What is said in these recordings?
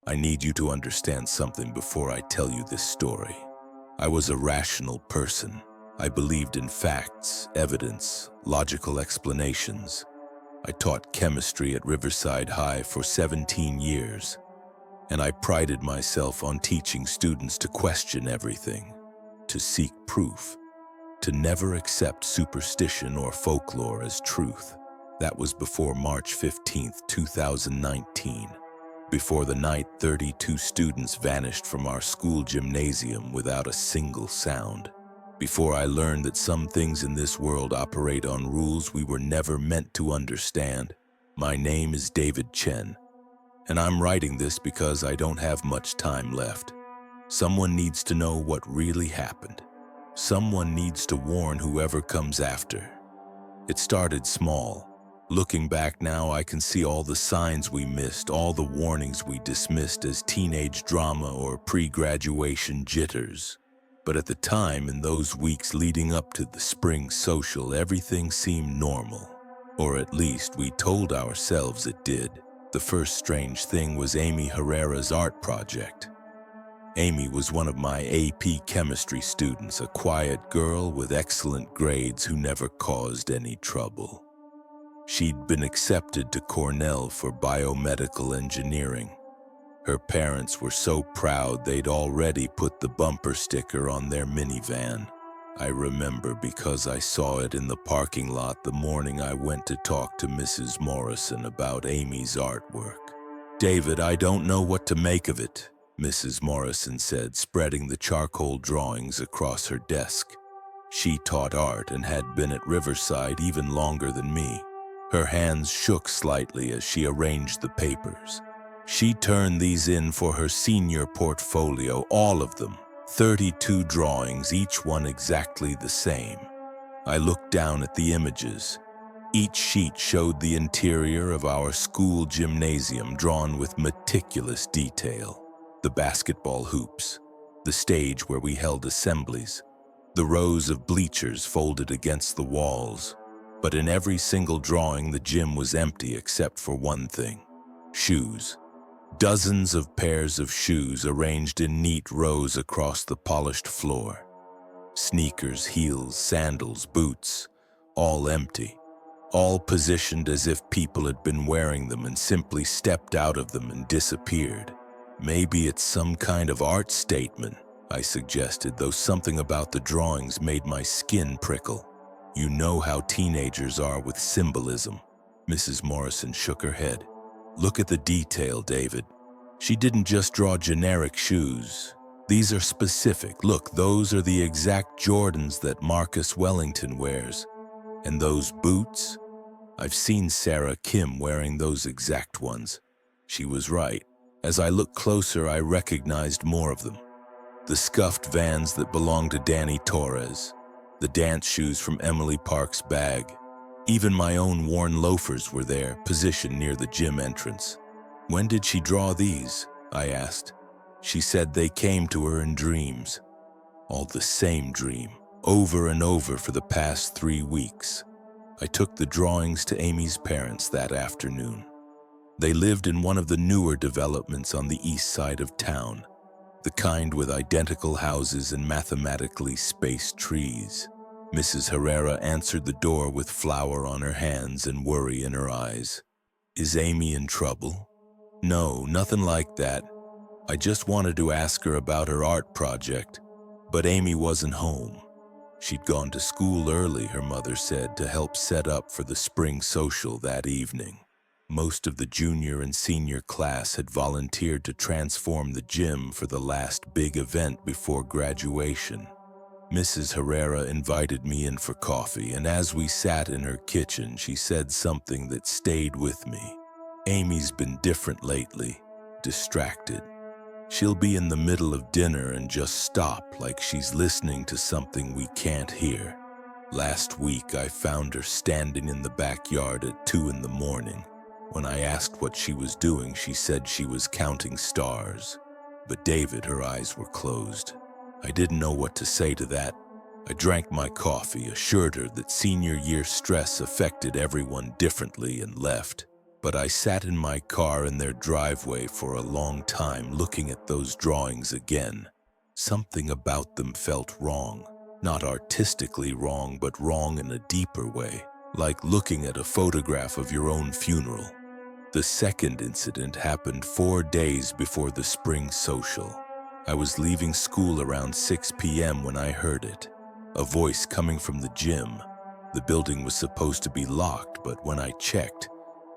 I need you to understand something before I tell you this story. I was a rational person. I believed in facts, evidence, logical explanations. I taught chemistry at Riverside High for 17 years, and I prided myself on teaching students to question everything, to seek proof, to never accept superstition or folklore as truth. That was before March 15th, 2019. Before the night 32 students vanished from our school gymnasium without a single sound. Before I learned that some things in this world operate on rules we were never meant to understand. My name is David Chen, and I'm writing this because I don't have much time left. Someone needs to know what really happened. Someone needs to warn whoever comes after. It started small. Looking back now, I can see all the signs we missed, all the warnings we dismissed as teenage drama or pre-graduation jitters. But at the time, in those weeks leading up to the spring social, everything seemed normal. Or at least we told ourselves it did. The first strange thing was Amy Herrera's art project. Amy was one of my AP chemistry students, a quiet girl with excellent grades who never caused any trouble. She'd been accepted to Cornell for biomedical engineering. Her parents were so proud they'd already put the bumper sticker on their minivan. I remember because I saw it in the parking lot the morning I went to talk to Mrs. Morrison about Amy's artwork. "David, I don't know what to make of it," Mrs. Morrison said, spreading the charcoal drawings across her desk. She taught art and had been at Riverside even longer than me. Her hands shook slightly as she arranged the papers. She turned these in for her senior portfolio, all of them, 32 drawings, each one exactly the same. I looked down at the images. Each sheet showed the interior of our school gymnasium drawn with meticulous detail. The basketball hoops, the stage where we held assemblies, the rows of bleachers folded against the walls. But in every single drawing, the gym was empty except for one thing: shoes. Dozens of pairs of shoes arranged in neat rows across the polished floor. Sneakers, heels, sandals, boots, all empty. All positioned as if people had been wearing them and simply stepped out of them and disappeared. "Maybe it's some kind of art statement," I suggested, though something about the drawings made my skin prickle. "You know how teenagers are with symbolism." Mrs. Morrison shook her head. "Look at the detail, David. She didn't just draw generic shoes. These are specific. Look, those are the exact Jordans that Marcus Wellington wears. And those boots? I've seen Sarah Kim wearing those exact ones." She was right. As I looked closer, I recognized more of them. The scuffed Vans that belonged to Danny Torres. The dance shoes from Emily Park's bag. Even my own worn loafers were there, positioned near the gym entrance. "When did she draw these?" I asked. She said they came to her in dreams. All the same dream, over and over for the past 3 weeks. I took the drawings to Amy's parents that afternoon. They lived in one of the newer developments on the east side of town, the kind with identical houses and mathematically spaced trees. Mrs. Herrera answered the door with flour on her hands and worry in her eyes. "Is Amy in trouble?" "No, nothing like that. I just wanted to ask her about her art project, but Amy wasn't home. She'd gone to school early," her mother said, to help set up for the spring social that evening. Most of the junior and senior class had volunteered to transform the gym for the last big event before graduation. Mrs. Herrera invited me in for coffee, and as we sat in her kitchen, she said something that stayed with me. "Amy's been different lately, distracted. She'll be in the middle of dinner and just stop like she's listening to something we can't hear. Last week, I found her standing in the backyard at 2 in the morning. When I asked what she was doing, she said she was counting stars. But David, her eyes were closed. I didn't know what to say to that. I drank my coffee, assured her that senior year stress affected everyone differently, and left. But I sat in my car in their driveway for a long time looking at those drawings again. Something about them felt wrong. Not artistically wrong, but wrong in a deeper way, like looking at a photograph of your own funeral. The second incident happened 4 days before the spring social. I was leaving school around 6 p.m. when I heard it. A voice coming from the gym. The building was supposed to be locked, but when I checked,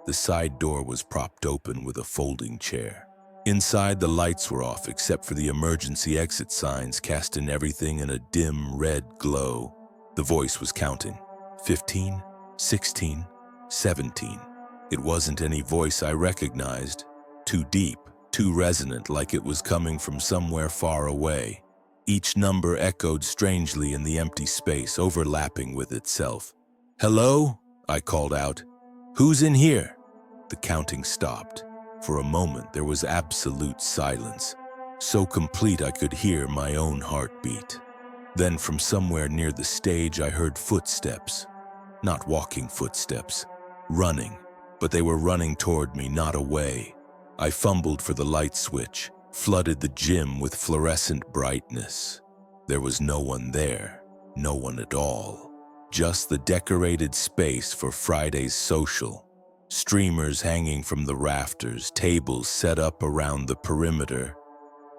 the side door was propped open with a folding chair. Inside, the lights were off except for the emergency exit signs casting everything in a dim red glow. The voice was counting. 15, 16, 17. It wasn't any voice I recognized. Too deep, too resonant, like it was coming from somewhere far away. Each number echoed strangely in the empty space, overlapping with itself. "Hello?" I called out. "Who's in here?" The counting stopped. For a moment, there was absolute silence, so complete I could hear my own heartbeat. Then from somewhere near the stage, I heard footsteps. Not walking footsteps, running, but they were running toward me, not away. I fumbled for the light switch, flooded the gym with fluorescent brightness. There was no one there, no one at all. Just the decorated space for Friday's social. Streamers hanging from the rafters, tables set up around the perimeter.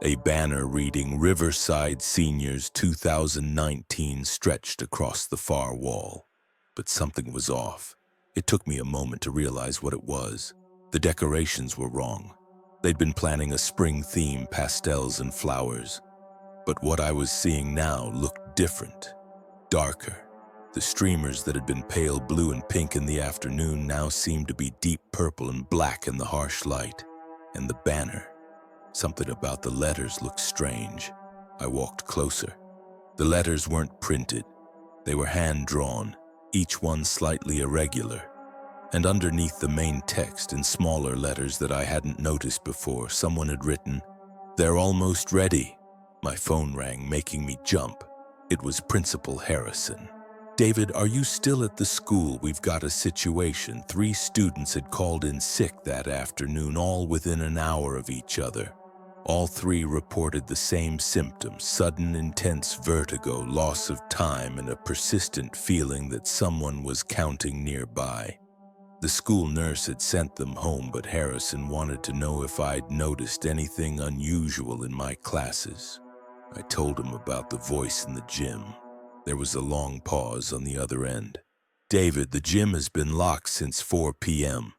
A banner reading Riverside Seniors 2019 stretched across the far wall. But something was off. It took me a moment to realize what it was. The decorations were wrong. They'd been planning a spring theme, pastels and flowers. But what I was seeing now looked different, darker. The streamers that had been pale blue and pink in the afternoon now seemed to be deep purple and black in the harsh light. And the banner, something about the letters looked strange. I walked closer. The letters weren't printed. They were hand-drawn, each one slightly irregular. And underneath the main text, in smaller letters that I hadn't noticed before, someone had written, "They're almost ready." My phone rang, making me jump. It was Principal Harrison. "David, are you still at the school? We've got a situation. 3 students had called in sick that afternoon, all within an hour of each other. All 3 reported the same symptoms: sudden intense vertigo, loss of time, and a persistent feeling that someone was counting nearby." The school nurse had sent them home, but Harrison wanted to know if I'd noticed anything unusual in my classes. I told him about the voice in the gym. There was a long pause on the other end. "David, the gym has been locked since 4 p.m.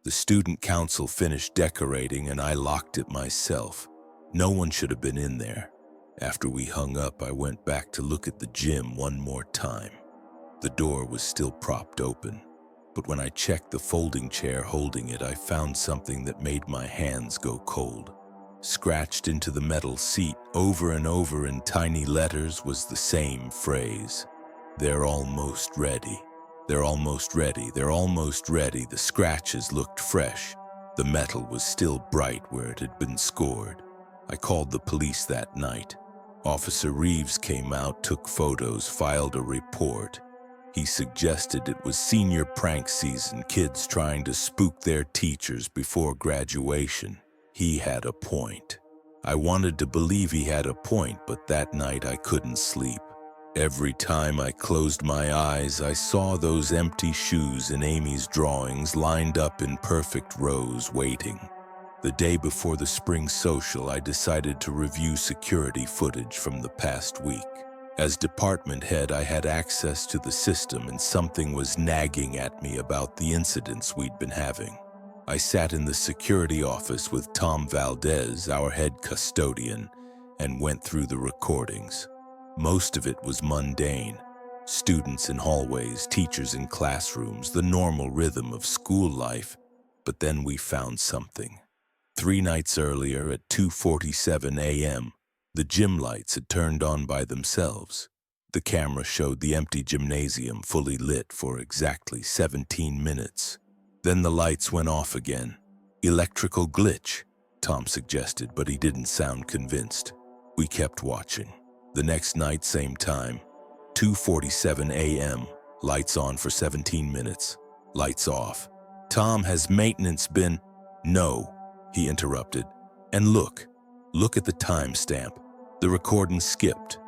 The student council finished decorating and I locked it myself. No one should have been in there. After we hung up, I went back to look at the gym one more time. The door was still propped open. But when I checked the folding chair holding it, I found something that made my hands go cold. Scratched into the metal seat over and over in tiny letters was the same phrase: "They're almost ready. They're almost ready. They're almost ready." The scratches looked fresh. The metal was still bright where it had been scored. I called the police that night. Officer Reeves came out, took photos, filed a report. He suggested it was senior prank season, kids trying to spook their teachers before graduation. He had a point. I wanted to believe he had a point, but that night I couldn't sleep. Every time I closed my eyes, I saw those empty shoes in Amy's drawings lined up in perfect rows, waiting. The day before the spring social, I decided to review security footage from the past week. As department head, I had access to the system, and something was nagging at me about the incidents we'd been having. I sat in the security office with Tom Valdez, our head custodian, and went through the recordings. Most of it was mundane. Students in hallways, teachers in classrooms, the normal rhythm of school life. But then we found something. 3 nights earlier at 2:47 a.m., the gym lights had turned on by themselves. The camera showed the empty gymnasium fully lit for exactly 17 minutes. Then the lights went off again. "Electrical glitch," Tom suggested, but he didn't sound convinced. We kept watching. The next night, same time, 2:47 a.m., lights on for 17 minutes, lights off. Tom, has maintenance been? No, he interrupted. And look at the timestamp. The recording skipped.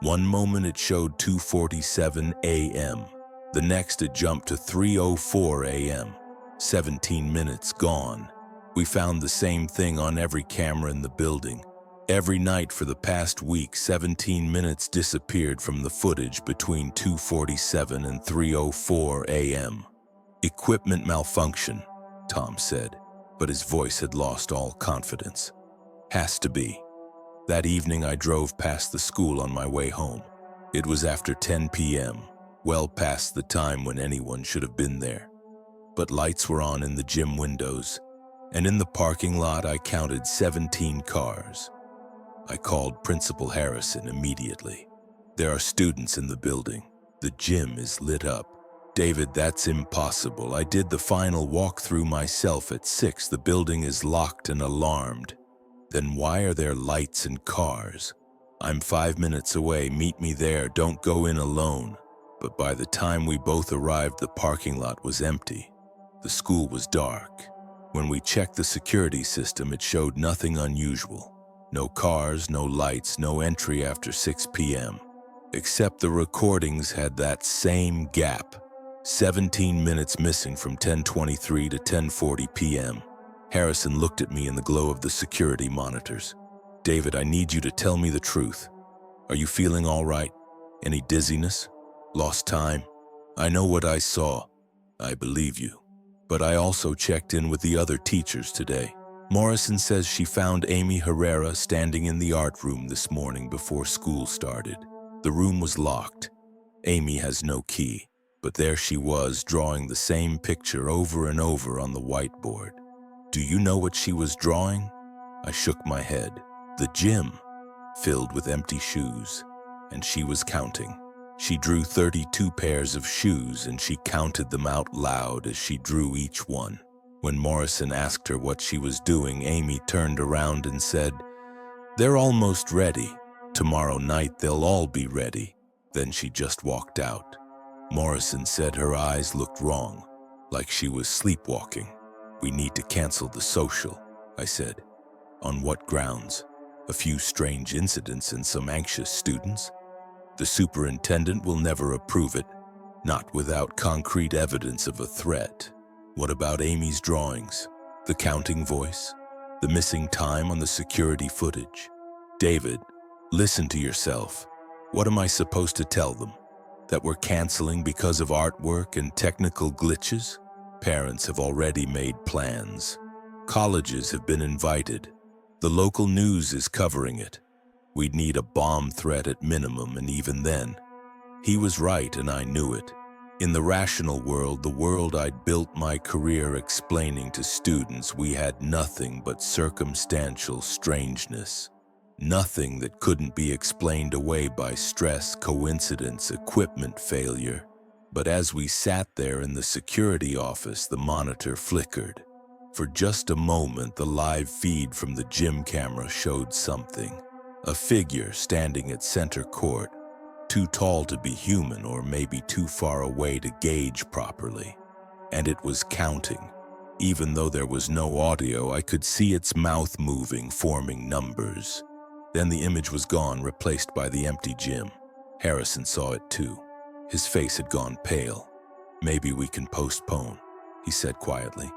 One moment it showed 2:47 a.m. The next it jumped to 3:04 a.m. 17 minutes gone. We found the same thing on every camera in the building. Every night for the past week, 17 minutes disappeared from the footage between 2:47 and 3:04 a.m. Equipment malfunction, Tom said, but his voice had lost all confidence. Has to be. That evening I drove past the school on my way home. It was after 10 p.m., well past the time when anyone should have been there. But lights were on in the gym windows, and in the parking lot I counted 17 cars. I called Principal Harrison immediately. There are students in the building. The gym is lit up. David, that's impossible. I did the final walkthrough myself at 6. The building is locked and alarmed. Then why are there lights and cars? I'm 5 minutes away. Meet me there. Don't go in alone. But by the time we both arrived, the parking lot was empty. The school was dark. When we checked the security system, it showed nothing unusual. No cars, no lights, no entry after 6 p.m. Except the recordings had that same gap. 17 minutes missing from 10:23 to 10:40 p.m. Harrison looked at me in the glow of the security monitors. David, I need you to tell me the truth. Are you feeling all right? Any dizziness? Lost time? I know what I saw. I believe you. But I also checked in with the other teachers today. Morrison says she found Amy Herrera standing in the art room this morning before school started. The room was locked. Amy has no key, but there she was drawing the same picture over and over on the whiteboard. Do you know what she was drawing? I shook my head. The gym, filled with empty shoes, and she was counting. She drew 32 pairs of shoes and she counted them out loud as she drew each one. When Morrison asked her what she was doing, Amy turned around and said, "They're almost ready. Tomorrow night they'll all be ready." Then she just walked out. Morrison said her eyes looked wrong, like she was sleepwalking. We need to cancel the social, I said. On what grounds? A few strange incidents and some anxious students? The superintendent will never approve it, not without concrete evidence of a threat. What about Amy's drawings? The counting voice? The missing time on the security footage? David, listen to yourself. What am I supposed to tell them? That we're canceling because of artwork and technical glitches? Parents have already made plans. Colleges have been invited. The local news is covering it. We'd need a bomb threat at minimum, and even then. He was right, and I knew it. In the rational world, the world I'd built my career explaining to students, we had nothing but circumstantial strangeness. Nothing that couldn't be explained away by stress, coincidence, equipment failure. But as we sat there in the security office, the monitor flickered. For just a moment, the live feed from the gym camera showed something. A figure standing at center court, too tall to be human or maybe too far away to gauge properly. And it was counting. Even though there was no audio, I could see its mouth moving, forming numbers. Then the image was gone, replaced by the empty gym. Harrison saw it too. His face had gone pale. Maybe we can postpone, he said quietly.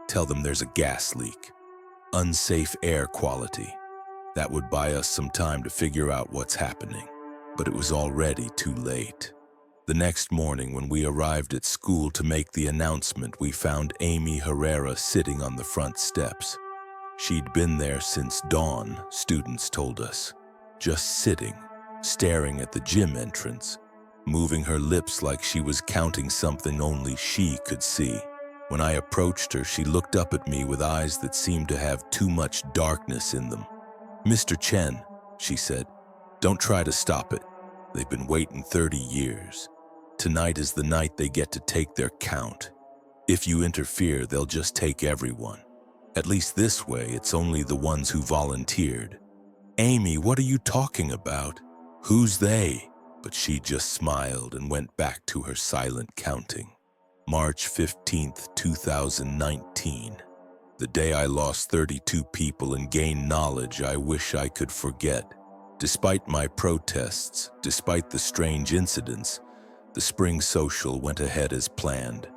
Tell them there's a gas leak. Unsafe air quality. That would buy us some time to figure out what's happening. But it was already too late. The next morning, when we arrived at school to make the announcement, we found Amy Herrera sitting on the front steps. She'd been there since dawn, students told us. Just sitting, staring at the gym entrance, moving her lips like she was counting something only she could see. When I approached her, she looked up at me with eyes that seemed to have too much darkness in them. "Mr. Chen," she said, "don't try to stop it. They've been waiting 30 years. Tonight is the night they get to take their count. If you interfere, they'll just take everyone. At least this way, it's only the ones who volunteered." "Amy, what are you talking about? Who's they?" But she just smiled and went back to her silent counting. March 15th, 2019. The day I lost 32 people and gained knowledge I wish I could forget. Despite my protests, despite the strange incidents, the spring social went ahead as planned.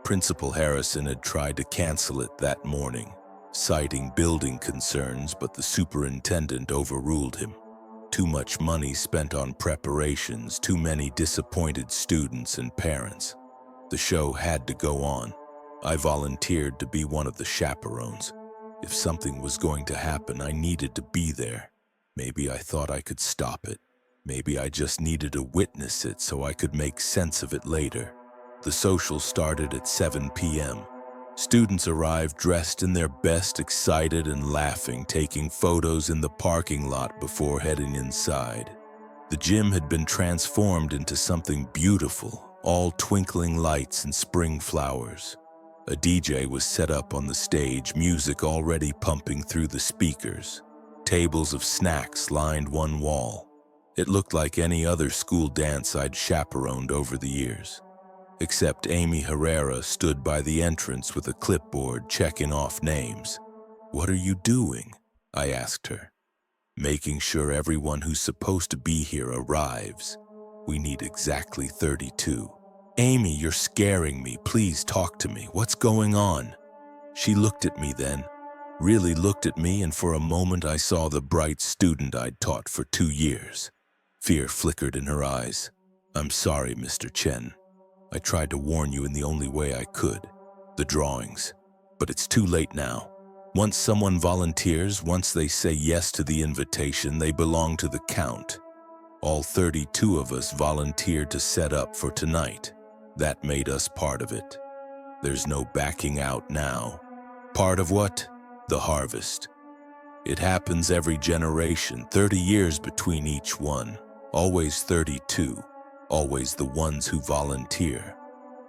Principal Harrison had tried to cancel it that morning, citing building concerns, but the superintendent overruled him. Too much money spent on preparations, too many disappointed students and parents. The show had to go on. I volunteered to be one of the chaperones. If something was going to happen, I needed to be there. Maybe I thought I could stop it. Maybe I just needed to witness it so I could make sense of it later. The social started at 7 p.m. Students arrived dressed in their best, excited and laughing, taking photos in the parking lot before heading inside. The gym had been transformed into something beautiful, all twinkling lights and spring flowers. A DJ was set up on the stage, music already pumping through the speakers. Tables of snacks lined one wall. It looked like any other school dance I'd chaperoned over the years. Except Amy Herrera stood by the entrance with a clipboard checking off names. "What are you doing?" I asked her. "Making sure everyone who's supposed to be here arrives. We need exactly 32. "Amy, you're scaring me. Please talk to me. What's going on?" She looked at me then, really looked at me, and for a moment I saw the bright student I'd taught for 2 years. Fear flickered in her eyes. "I'm sorry, Mr. Chen. I tried to warn you in the only way I could. The drawings. But it's too late now. Once someone volunteers, once they say yes to the invitation, they belong to the count. All 32 of us volunteered to set up for tonight. That made us part of it. There's no backing out now. Part of what? The harvest. It happens every generation, 30 years between each one. Always 32. Always the ones who volunteer.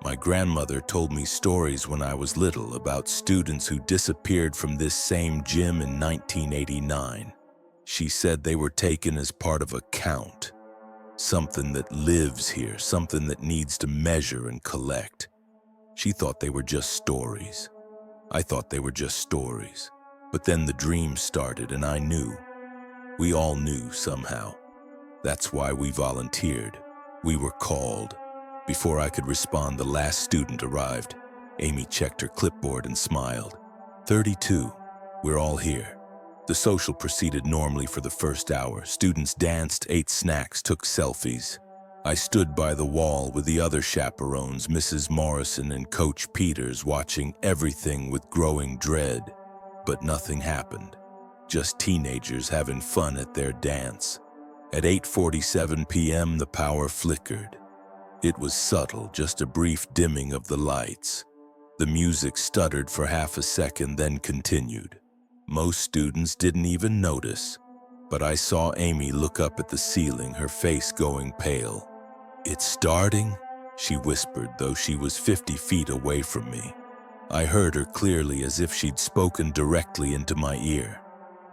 My grandmother told me stories when I was little about students who disappeared from this same gym in 1989. She said they were taken as part of a count. Something that lives here, something that needs to measure and collect. She thought they were just stories. I thought they were just stories. But then the dream started and I knew. We all knew somehow. That's why we volunteered. We were called. Before I could respond, the last student arrived. Amy checked her clipboard and smiled. 32. We're all here. The social proceeded normally for the first hour. Students danced, ate snacks, took selfies. I stood by the wall with the other chaperones, Mrs. Morrison and Coach Peters, watching everything with growing dread. But nothing happened. Just teenagers having fun at their dance. At 8:47 p.m., the power flickered. It was subtle, just a brief dimming of the lights. The music stuttered for half a second, then continued. Most students didn't even notice, but I saw Amy look up at the ceiling, her face going pale. "It's starting?" she whispered, though she was 50 feet away from me. I heard her clearly, as if she'd spoken directly into my ear.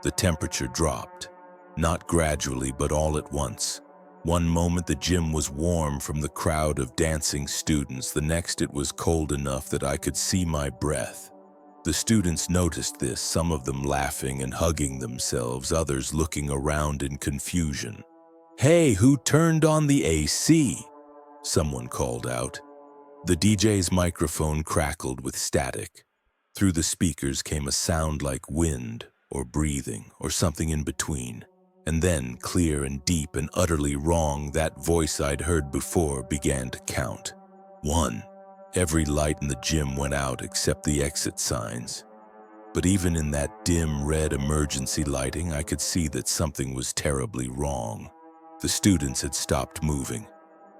The temperature dropped. Not gradually, but all at once. One moment the gym was warm from the crowd of dancing students. The next it was cold enough that I could see my breath. The students noticed this, some of them laughing and hugging themselves, others looking around in confusion. "Hey, who turned on the AC?" someone called out. The DJ's microphone crackled with static. Through the speakers came a sound like wind, or breathing, or something in between. And then, clear and deep and utterly wrong, that voice I'd heard before began to count. 1. Every light in the gym went out except the exit signs. But even in that dim red emergency lighting, I could see that something was terribly wrong. The students had stopped moving.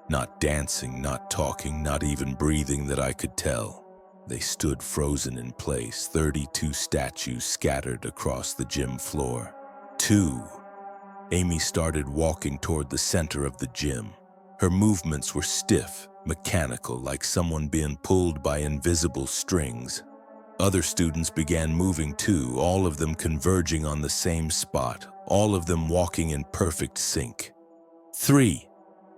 Not dancing, not talking, not even breathing that I could tell. They stood frozen in place, 32 statues scattered across the gym floor. 2. Amy started walking toward the center of the gym. Her movements were stiff, mechanical, like someone being pulled by invisible strings. Other students began moving too, all of them converging on the same spot, all of them walking in perfect sync. 3.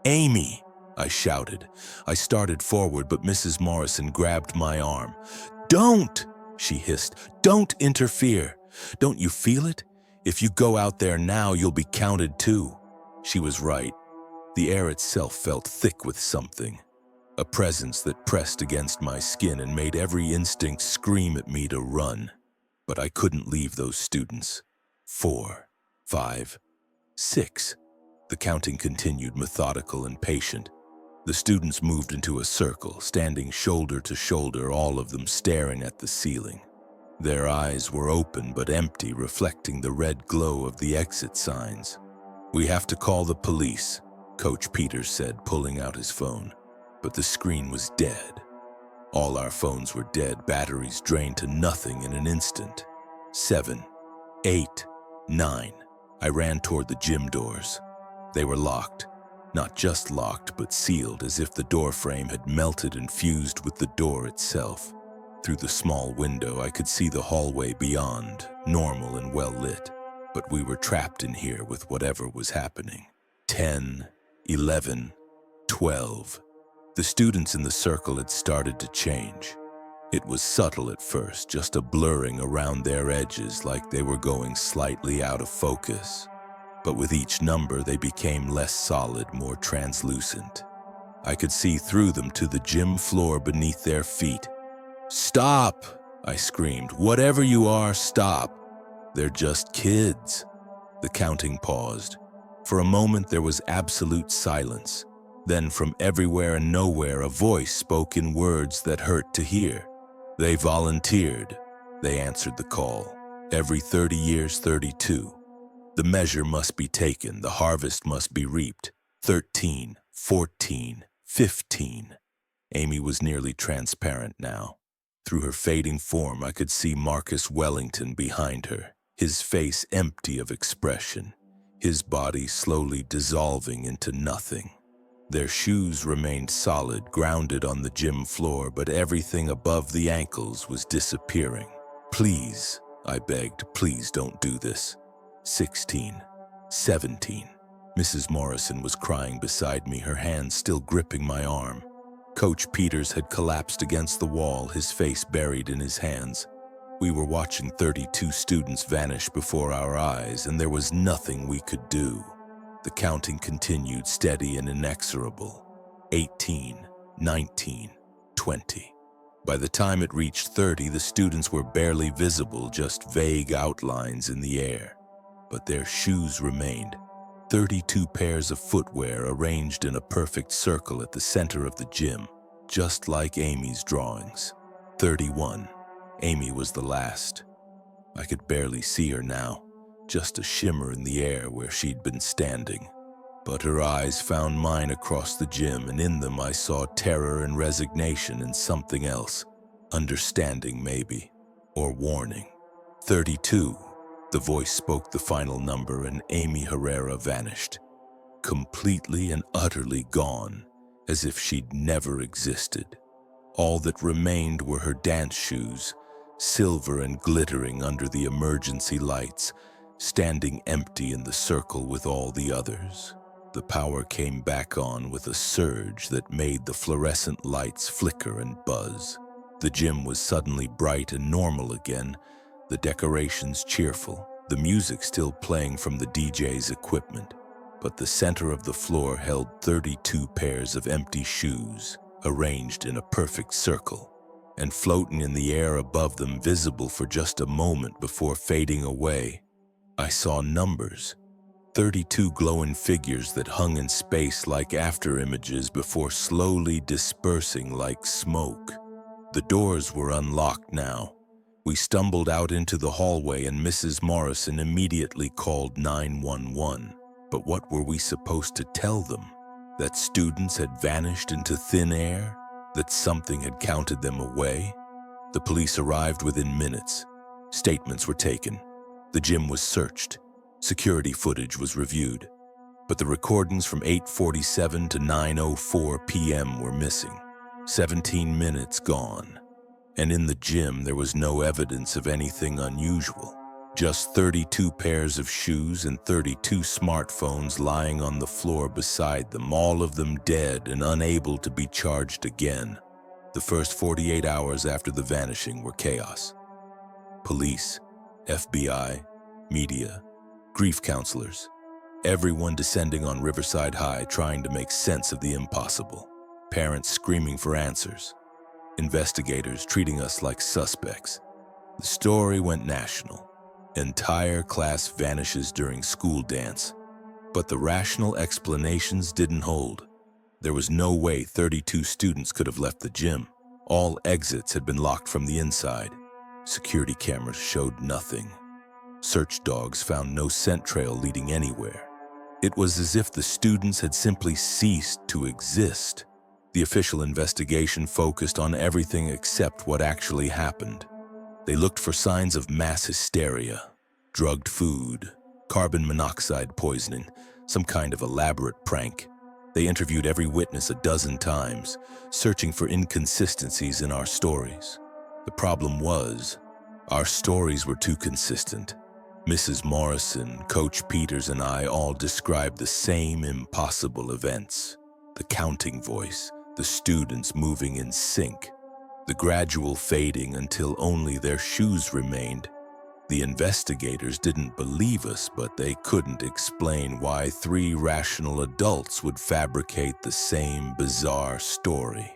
Amy! I shouted. I started forward, but Mrs. Morrison grabbed my arm. "Don't!" she hissed. "Don't interfere. Don't you feel it? If you go out there now, you'll be counted too." She was right. The air itself felt thick with something, a presence that pressed against my skin and made every instinct scream at me to run. But I couldn't leave those students. 4, 5, 6. The counting continued, methodical and patient. The students moved into a circle, standing shoulder to shoulder, all of them staring at the ceiling. Their eyes were open but empty, reflecting the red glow of the exit signs. "We have to call the police," Coach Peters said, pulling out his phone. But the screen was dead. All our phones were dead, batteries drained to nothing in an instant. 7, 8, 9. I ran toward the gym doors. They were locked. Not just locked, but sealed, as if the door frame had melted and fused with the door itself. Through the small window, I could see the hallway beyond, normal and well lit. But we were trapped in here with whatever was happening. 10, 11, 12. The students in the circle had started to change. It was subtle at first, just a blurring around their edges, like they were going slightly out of focus. But with each number, they became less solid, more translucent. I could see through them to the gym floor beneath their feet. "Stop!" I screamed. "Whatever you are, stop! They're just kids." The counting paused. For a moment, there was absolute silence. Then from everywhere and nowhere, a voice spoke in words that hurt to hear. "They volunteered." They answered the call. "Every 30 years, 32. The measure must be taken, the harvest must be reaped. 13, 14, 15. Amy was nearly transparent now. Through her fading form, I could see Marcus Wellington behind her, his face empty of expression, his body slowly dissolving into nothing. Their shoes remained solid, grounded on the gym floor, but everything above the ankles was disappearing. "Please," I begged, "please don't do this." 16, 17. Mrs. Morrison was crying beside me, her hands still gripping my arm. Coach Peters had collapsed against the wall, his face buried in his hands. We were watching 32 students vanish before our eyes, and there was nothing we could do. The counting continued, steady and inexorable. 18, 19, 20. By the time it reached 30, the students were barely visible, just vague outlines in the air. But their shoes remained. 32 pairs of footwear arranged in a perfect circle at the center of the gym, just like Amy's drawings. 31. Amy was the last. I could barely see her now, just a shimmer in the air where she'd been standing. But her eyes found mine across the gym, and in them I saw terror and resignation and something else. Understanding, maybe, or warning. 32. The voice spoke the final number, and Amy Herrera vanished. Completely and utterly gone, as if she'd never existed. All that remained were her dance shoes, silver and glittering under the emergency lights, standing empty in the circle with all the others. The power came back on with a surge that made the fluorescent lights flicker and buzz. The gym was suddenly bright and normal again, the decorations cheerful, the music still playing from the DJ's equipment. But the center of the floor held 32 pairs of empty shoes, arranged in a perfect circle, and floating in the air above them, visible for just a moment before fading away. I saw numbers, 32 glowing figures that hung in space like afterimages before slowly dispersing like smoke. The doors were unlocked now. We stumbled out into the hallway, and Mrs. Morrison immediately called 911. But what were we supposed to tell them? That students had vanished into thin air? That something had counted them away? The police arrived within minutes. Statements were taken. The gym was searched. Security footage was reviewed. But the recordings from 8:47 to 9:04 p.m. were missing. 17 minutes gone. And in the gym, there was no evidence of anything unusual. Just 32 pairs of shoes and 32 smartphones lying on the floor beside them, all of them dead and unable to be charged again. The first 48 hours after the vanishing were chaos. Police, FBI, media, grief counselors, everyone descending on Riverside High trying to make sense of the impossible. Parents screaming for answers. Investigators treating us like suspects. The story went national. Entire class vanishes during school dance. But the rational explanations didn't hold. There was no way 32 students could have left the gym. All exits had been locked from the inside. Security cameras showed nothing. Search dogs found no scent trail leading anywhere. It was as if the students had simply ceased to exist. The official investigation focused on everything except what actually happened. They looked for signs of mass hysteria, drugged food, carbon monoxide poisoning, some kind of elaborate prank. They interviewed every witness a dozen times, searching for inconsistencies in our stories. The problem was, our stories were too consistent. Mrs. Morrison, Coach Peters, and I all described the same impossible events. The counting voice, the students moving in sync, the gradual fading until only their shoes remained. The investigators didn't believe us, but they couldn't explain why 3 rational adults would fabricate the same bizarre story.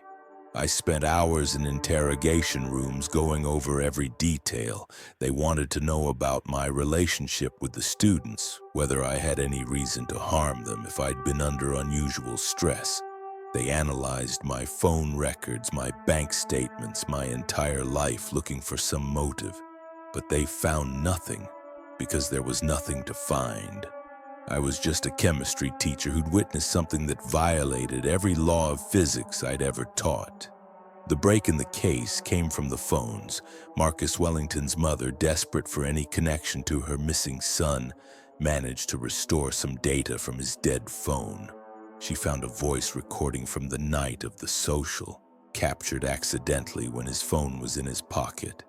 I spent hours in interrogation rooms going over every detail. They wanted to know about my relationship with the students, whether I had any reason to harm them if I'd been under unusual stress. They analyzed my phone records, my bank statements, my entire life, looking for some motive. But they found nothing, because there was nothing to find. I was just a chemistry teacher who'd witnessed something that violated every law of physics I'd ever taught. The break in the case came from the phones. Marcus Wellington's mother, desperate for any connection to her missing son, managed to restore some data from his dead phone. She found a voice recording from the night of the social, captured accidentally when his phone was in his pocket.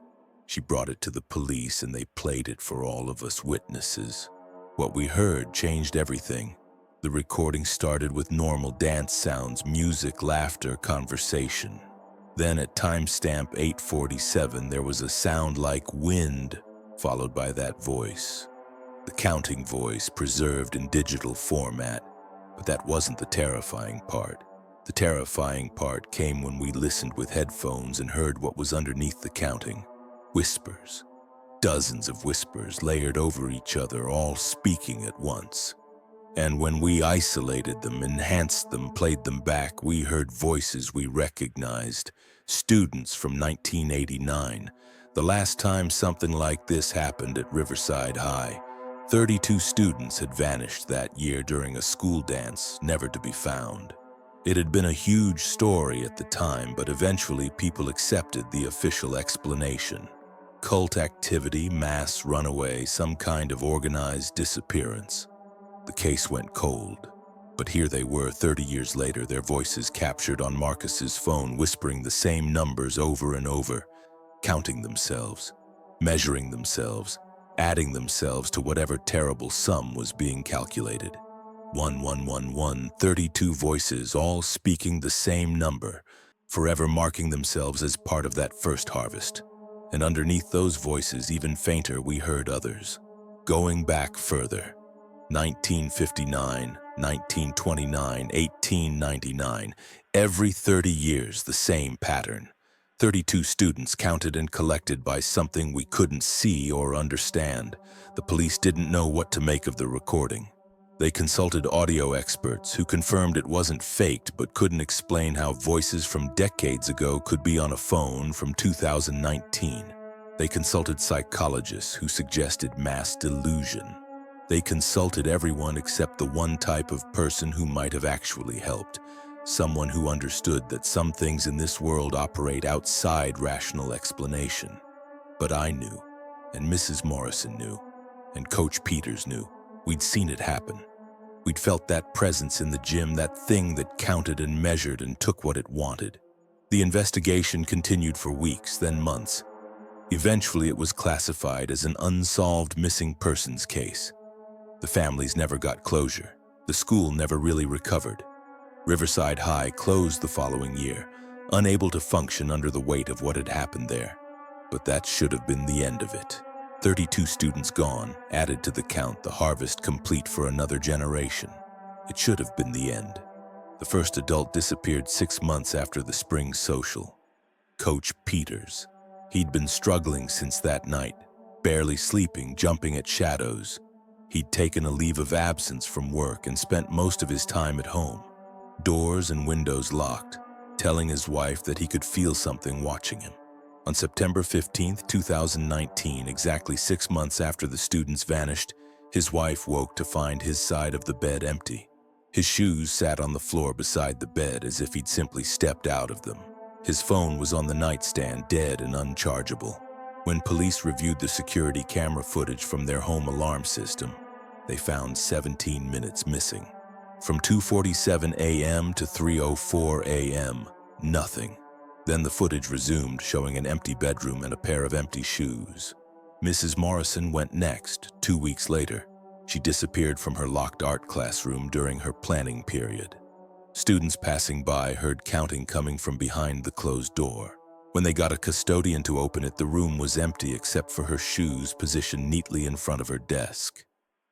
She brought it to the police and they played it for all of us witnesses. What we heard changed everything. The recording started with normal dance sounds, music, laughter, conversation. Then at timestamp 8:47, there was a sound like wind, followed by that voice. The counting voice preserved in digital format. But that wasn't the terrifying part. The terrifying part came when we listened with headphones and heard what was underneath the counting. Whispers. Dozens of whispers layered over each other, all speaking at once. And when we isolated them, enhanced them, played them back, we heard voices we recognized. Students from 1989. The last time something like this happened at Riverside High. 32 students had vanished that year during a school dance, never to be found. It had been a huge story at the time, but eventually people accepted the official explanation. Cult activity, mass runaway, some kind of organized disappearance. The case went cold, but here they were 30 years later, their voices captured on Marcus's phone, whispering the same numbers over and over, counting themselves, measuring themselves, adding themselves to whatever terrible sum was being calculated. 1111, 32 voices, all speaking the same number, forever marking themselves as part of that first harvest. And underneath those voices, even fainter, we heard others. Going back further. 1959, 1929, 1899. Every 30 years, the same pattern. 32 students counted and collected by something we couldn't see or understand. The police didn't know what to make of the recording. They consulted audio experts who confirmed it wasn't faked but couldn't explain how voices from decades ago could be on a phone from 2019. They consulted psychologists who suggested mass delusion. They consulted everyone except the one type of person who might have actually helped. Someone who understood that some things in this world operate outside rational explanation. But I knew, and Mrs. Morrison knew, and Coach Peters knew. We'd seen it happen. We'd felt that presence in the gym, that thing that counted and measured and took what it wanted. The investigation continued for weeks, then months. Eventually, it was classified as an unsolved missing persons case. The families never got closure. The school never really recovered. Riverside High closed the following year, unable to function under the weight of what had happened there. But that should have been the end of it. 32 students gone, added to the count, the harvest complete for another generation. It should have been the end. The first adult disappeared 6 months after the spring social. Coach Peters. He'd been struggling since that night, barely sleeping, jumping at shadows. He'd taken a leave of absence from work and spent most of his time at home, doors and windows locked, telling his wife that he could feel something watching him. On September 15, 2019, exactly 6 months after the students vanished, his wife woke to find his side of the bed empty. His shoes sat on the floor beside the bed as if he'd simply stepped out of them. His phone was on the nightstand, dead and unchargeable. When police reviewed the security camera footage from their home alarm system, they found 17 minutes missing. From 2:47 a.m. to 3:04 a.m., nothing. Then the footage resumed, showing an empty bedroom and a pair of empty shoes. Mrs. Morrison went next, 2 weeks later. She disappeared from her locked art classroom during her planning period. Students passing by heard counting coming from behind the closed door. When they got a custodian to open it, the room was empty except for her shoes positioned neatly in front of her desk.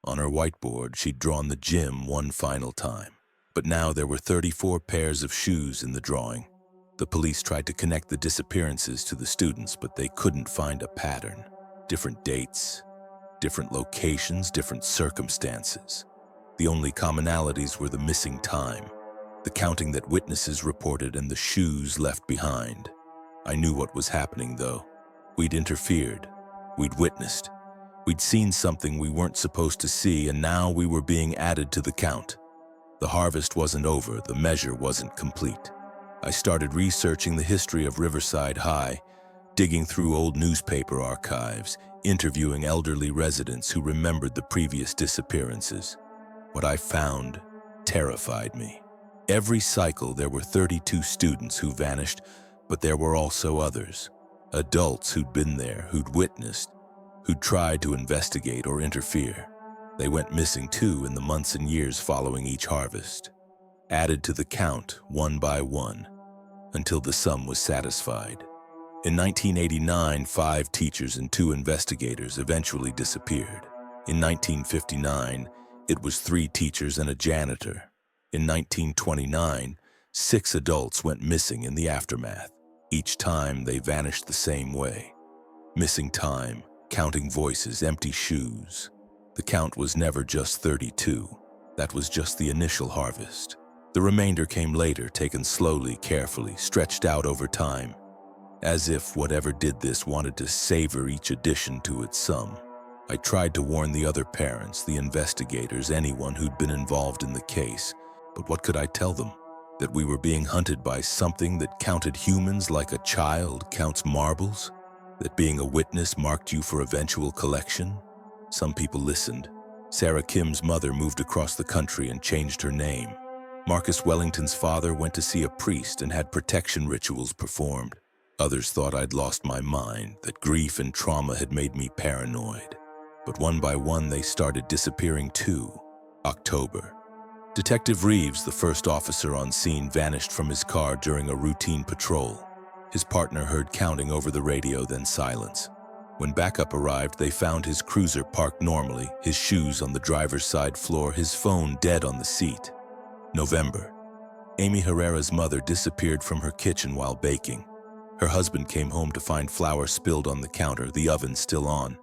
On her whiteboard, she'd drawn the gym one final time. But now there were 34 pairs of shoes in the drawing. The police tried to connect the disappearances to the students, but they couldn't find a pattern. Different dates, different locations, different circumstances. The only commonalities were the missing time, the counting that witnesses reported, and the shoes left behind. I knew what was happening, though. We'd interfered. We'd witnessed. We'd seen something we weren't supposed to see, and now we were being added to the count. The harvest wasn't over. The measure wasn't complete. I started researching the history of Riverside High, digging through old newspaper archives, interviewing elderly residents who remembered the previous disappearances. What I found terrified me. Every cycle, there were 32 students who vanished, but there were also others. Adults who'd been there, who'd witnessed, who'd tried to investigate or interfere. They went missing too in the months and years following each harvest, added to the count one by one, until the sum was satisfied. In 1989, 5 teachers and 2 investigators eventually disappeared. In 1959, it was 3 teachers and a janitor. In 1929, 6 adults went missing in the aftermath. Each time, they vanished the same way. Missing time, counting voices, empty shoes. The count was never just 32. That was just the initial harvest. The remainder came later, taken slowly, carefully, stretched out over time, as if whatever did this wanted to savor each addition to its sum. I tried to warn the other parents, the investigators, anyone who'd been involved in the case. But what could I tell them? That we were being hunted by something that counted humans like a child counts marbles? That being a witness marked you for eventual collection? Some people listened. Sarah Kim's mother moved across the country and changed her name. Marcus Wellington's father went to see a priest and had protection rituals performed. Others thought I'd lost my mind, that grief and trauma had made me paranoid. But one by one, they started disappearing too. October. Detective Reeves, the first officer on scene, vanished from his car during a routine patrol. His partner heard counting over the radio, then silence. When backup arrived, they found his cruiser parked normally, his shoes on the driver's side floor, his phone dead on the seat. November. Amy Herrera's mother disappeared from her kitchen while baking. Her husband came home to find flour spilled on the counter, the oven still on,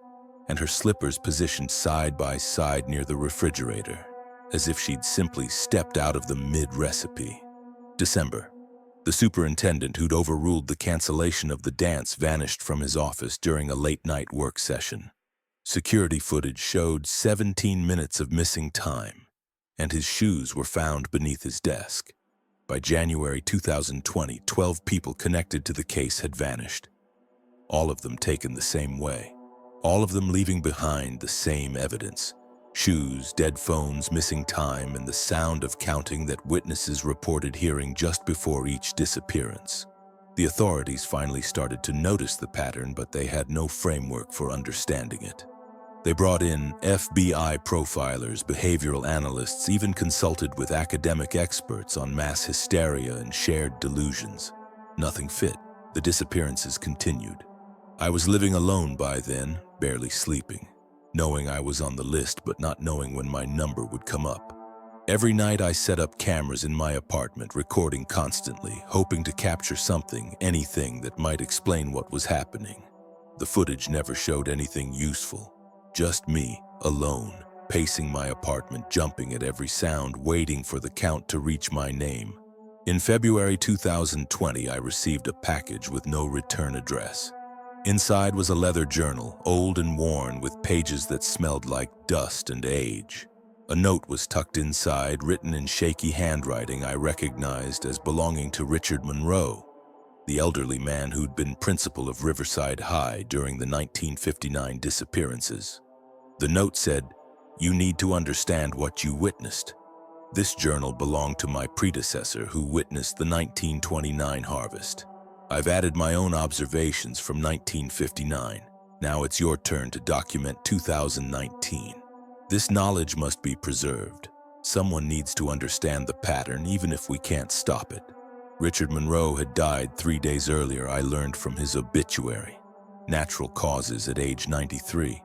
and her slippers positioned side by side near the refrigerator, as if she'd simply stepped out of the mid-recipe. December. The superintendent who'd overruled the cancellation of the dance vanished from his office during a late-night work session. Security footage showed 17 minutes of missing time, and his shoes were found beneath his desk. By January 2020, 12 people connected to the case had vanished. All of them taken the same way. All of them leaving behind the same evidence. Shoes, dead phones, missing time, and the sound of counting that witnesses reported hearing just before each disappearance. The authorities finally started to notice the pattern, but they had no framework for understanding it. They brought in FBI profilers, behavioral analysts, even consulted with academic experts on mass hysteria and shared delusions. Nothing fit. The disappearances continued. I was living alone by then, barely sleeping, knowing I was on the list but not knowing when my number would come up. Every night I set up cameras in my apartment, recording constantly, hoping to capture something, anything that might explain what was happening. The footage never showed anything useful. Just me, alone, pacing my apartment, jumping at every sound, waiting for the count to reach my name. In February 2020, I received a package with no return address. Inside was a leather journal, old and worn, with pages that smelled like dust and age. A note was tucked inside, written in shaky handwriting I recognized as belonging to Richard Monroe, the elderly man who'd been principal of Riverside High during the 1959 disappearances. The note said, "You need to understand what you witnessed." This journal belonged to my predecessor who witnessed the 1929 harvest. I've added my own observations from 1959. Now it's your turn to document 2019. This knowledge must be preserved. Someone needs to understand the pattern, even if we can't stop it. Richard Monroe had died 3 days earlier, I learned from his obituary. Natural causes at age 93.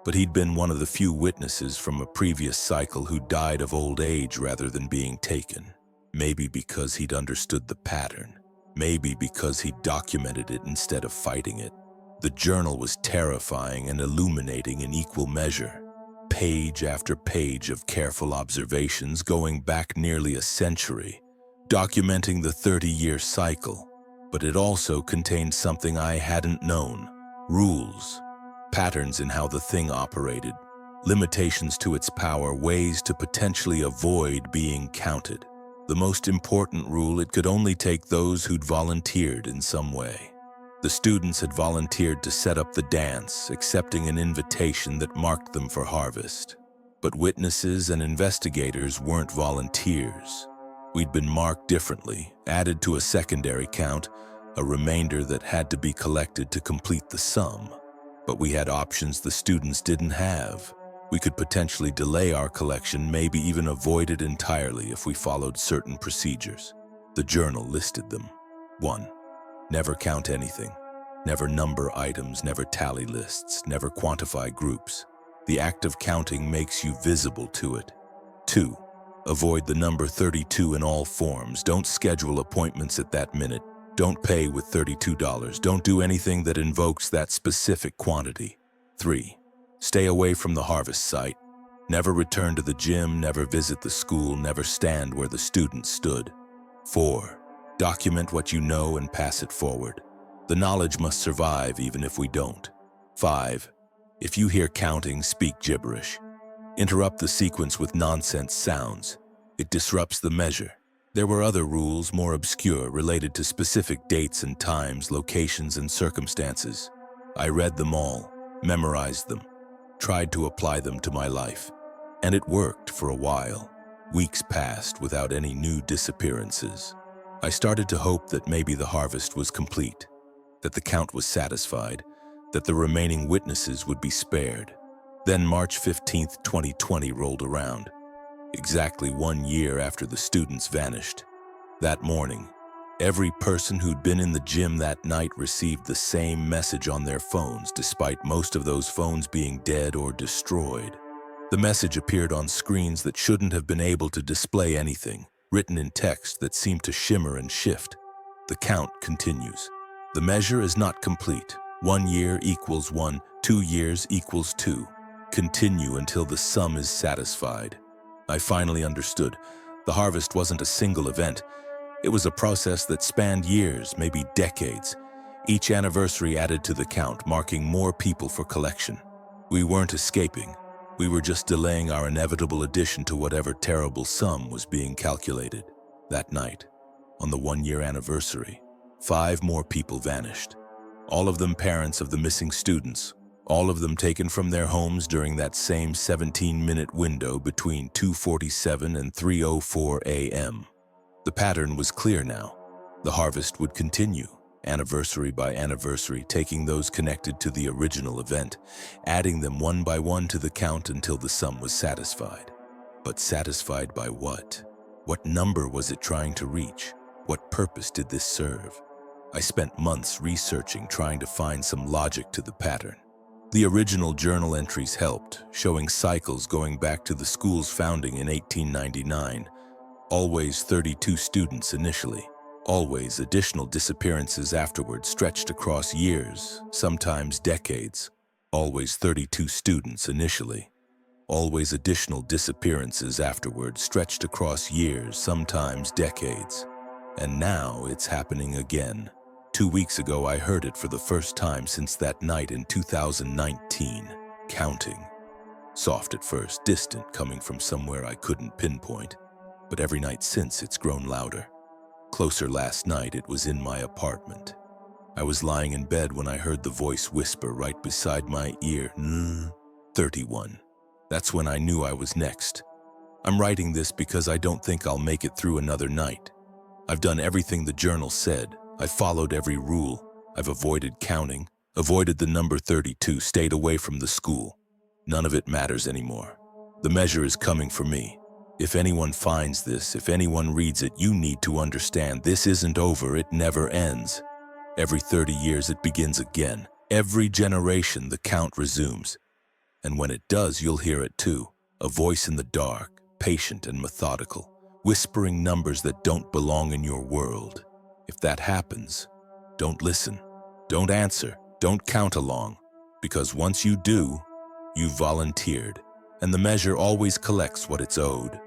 But he'd been one of the few witnesses from a previous cycle who died of old age rather than being taken. Maybe because he'd understood the pattern. Maybe because he documented it instead of fighting it. The journal was terrifying and illuminating in equal measure. Page after page of careful observations going back nearly a century, documenting the 30-year cycle. But it also contained something I hadn't known: rules, patterns in how the thing operated, limitations to its power, ways to potentially avoid being counted. The most important rule: it could only take those who'd volunteered in some way. The students had volunteered to set up the dance, accepting an invitation that marked them for harvest. But witnesses and investigators weren't volunteers. We'd been marked differently, added to a secondary count, a remainder that had to be collected to complete the sum. But we had options the students didn't have. We could potentially delay our collection, maybe even avoid it entirely if we followed certain procedures. The journal listed them. 1. Never count anything. Never number items, never tally lists, never quantify groups. The act of counting makes you visible to it. 2. Avoid the number 32 in all forms. Don't schedule appointments at that minute. Don't pay with $32. Don't do anything that invokes that specific quantity. 3. Stay away from the harvest site. Never return to the gym, never visit the school, never stand where the students stood. 4. Document what you know and pass it forward. The knowledge must survive even if we don't. 5. If you hear counting, speak gibberish. Interrupt the sequence with nonsense sounds. It disrupts the measure. There were other rules, more obscure, related to specific dates and times, locations and circumstances. I read them all, memorized them, tried to apply them to my life. And it worked for a while. Weeks passed without any new disappearances. I started to hope that maybe the harvest was complete, that the count was satisfied, that the remaining witnesses would be spared. Then March 15, 2020 rolled around, exactly 1 year after the students vanished. That morning, every person who'd been in the gym that night received the same message on their phones, despite most of those phones being dead or destroyed. The message appeared on screens that shouldn't have been able to display anything, written in text that seemed to shimmer and shift. The count continues. The measure is not complete. 1 year equals 1, 2 years equals 2. Continue until the sum is satisfied. I finally understood. The harvest wasn't a single event. It was a process that spanned years, maybe decades. Each anniversary added to the count, marking more people for collection. We weren't escaping. We were just delaying our inevitable addition to whatever terrible sum was being calculated. That night, on the 1-year anniversary, 5 more people vanished. All of them parents of the missing students, all of them taken from their homes during that same 17-minute window between 2:47 and 3:04 a.m. The pattern was clear now. The harvest would continue. anniversary by anniversary, taking those connected to the original event, adding them one by one to the count until the sum was satisfied. But satisfied by what? What number was it trying to reach? What purpose did this serve? I spent months researching, trying to find some logic to the pattern. The original journal entries helped, showing cycles going back to the school's founding in 1899. Always 32 students initially. Always additional disappearances afterwards stretched across years, sometimes decades. Always 32 students initially. Always additional disappearances afterwards stretched across years, sometimes decades. And now it's happening again. 2 weeks ago, I heard it for the first time since that night in 2019. Counting. Soft at first, distant, coming from somewhere I couldn't pinpoint. But every night since, it's grown louder. Closer last night, it was in my apartment. I was lying in bed when I heard the voice whisper right beside my ear, 31. That's when I knew I was next. I'm writing this because I don't think I'll make it through another night. I've done everything the journal said. I've followed every rule. I've avoided counting, avoided the number 32, stayed away from the school. None of it matters anymore. The measure is coming for me. If anyone finds this, if anyone reads it, you need to understand this isn't over, it never ends. Every 30 years it begins again. Every generation the count resumes. And when it does, you'll hear it too. A voice in the dark, patient and methodical, whispering numbers that don't belong in your world. If that happens, don't listen, don't answer, don't count along, because once you do, you've volunteered, and the measure always collects what it's owed.